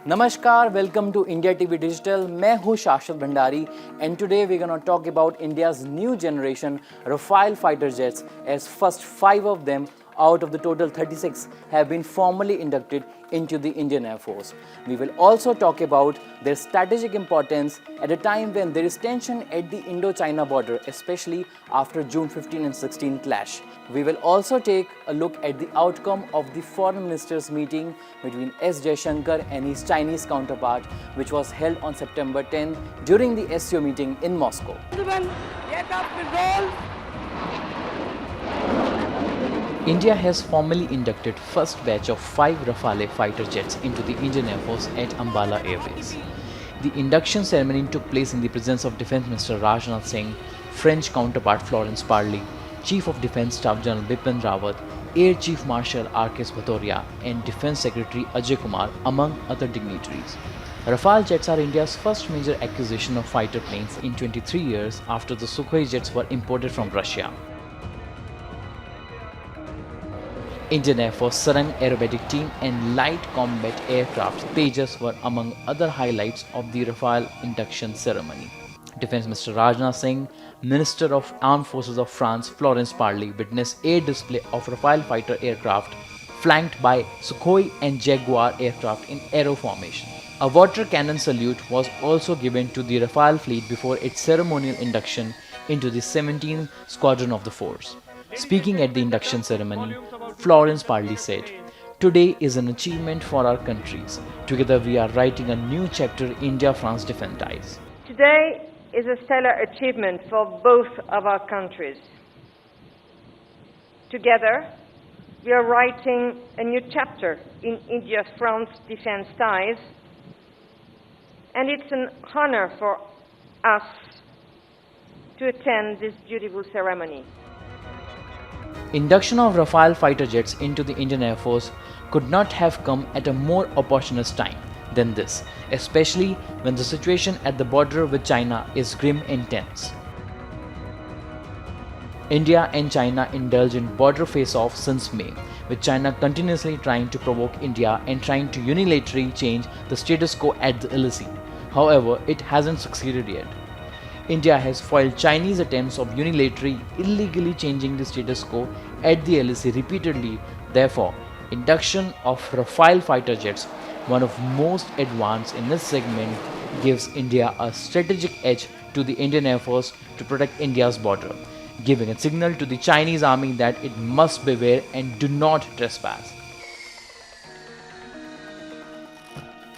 नमस्कार, welcome to India TV digital. मैं हूं शाश्वत Bhandari and today we're going to talk about India's new generation Rafale fighter jets, as first 5 of them out of the total 36 have been formally inducted into the Indian Air Force. We will also talk about their strategic importance at a time when there is tension at the Indo-China border, especially after June 15 and 16 clash. We will also take a look at the outcome of the foreign ministers meeting between S. Jaishankar and his Chinese counterpart, which was held on September 10 during the SCO meeting in Moscow. India has formally inducted first batch of 5 Rafale fighter jets into the Indian Air Force at Ambala Air Base. The induction ceremony took place in the presence of Defence Minister Rajnath Singh, French counterpart Florence Parly, Chief of Defence Staff General Bipin Rawat, Air Chief Marshal R.K. Bhattauria and Defence Secretary Ajay Kumar, among other dignitaries. Rafale jets are India's first major acquisition of fighter planes in 23 years after the Sukhoi jets were imported from Russia. Indian Air Force Sarang Aerobatic Team and Light Combat Aircraft Tejas were among other highlights of the Rafale induction ceremony. Defence Minister Rajnath Singh, Minister of Armed Forces of France Florence Parly witnessed air display of Rafale fighter aircraft flanked by Sukhoi and Jaguar aircraft in aero formation. A water cannon salute was also given to the Rafale fleet before its ceremonial induction into the 17th Squadron of the force. Speaking at the induction ceremony, Florence Parly said, "Today is an achievement for our countries. Together we are writing a new chapter in India-France defence ties." Today is a stellar achievement for both of our countries. Together, we are writing a new chapter in India-France defence ties, and it's an honor for us to attend this beautiful ceremony. Induction of Rafale fighter jets into the Indian Air Force could not have come at a more opportunist time than this, especially when the situation at the border with China is grim and tense. India and China indulge in border face-off since May, with China continuously trying to provoke India and trying to unilaterally change the status quo at the LAC. However, it hasn't succeeded yet. India has foiled Chinese attempts of unilaterally illegally changing the status quo at the LAC repeatedly. Therefore, induction of Rafale fighter jets, one of most advanced in this segment, gives India a strategic edge to the Indian Air Force to protect India's border, giving a signal to the Chinese army that it must beware and do not trespass.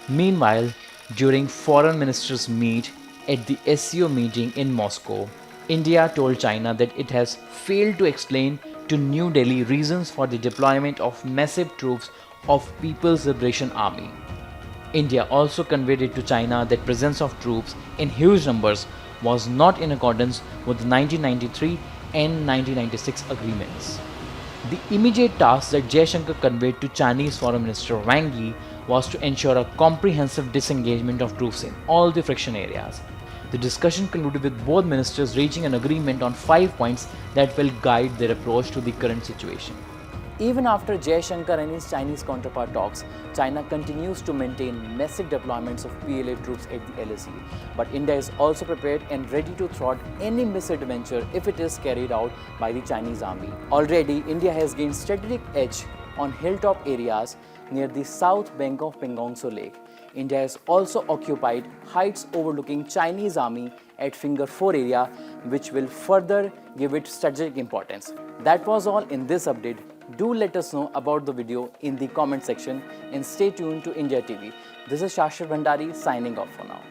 Meanwhile, during foreign ministers' meet at the SCO meeting in Moscow, India told China that it has failed to explain to New Delhi reasons for the deployment of massive troops of People's Liberation Army. India also conveyed it to China that presence of troops in huge numbers was not in accordance with the 1993 and 1996 agreements. The immediate task that Jaishankar conveyed to Chinese Foreign Minister Wang Yi was to ensure a comprehensive disengagement of troops in all the friction areas. The discussion concluded with both ministers reaching an agreement on 5 points that will guide their approach to the current situation. Even after Jaishankar and his Chinese counterpart talks, China continues to maintain massive deployments of PLA troops at the LAC. But India is also prepared and ready to thwart any misadventure if it is carried out by the Chinese army. Already, India has gained strategic edge on hilltop areas near the south bank of Pengongso Lake. India has also occupied heights overlooking Chinese army at Finger 4 area, which will further give it strategic importance. That was all in this update. Do let us know about the video in the comment section and stay tuned to India TV. This is Shashwat Bhandari signing off for now.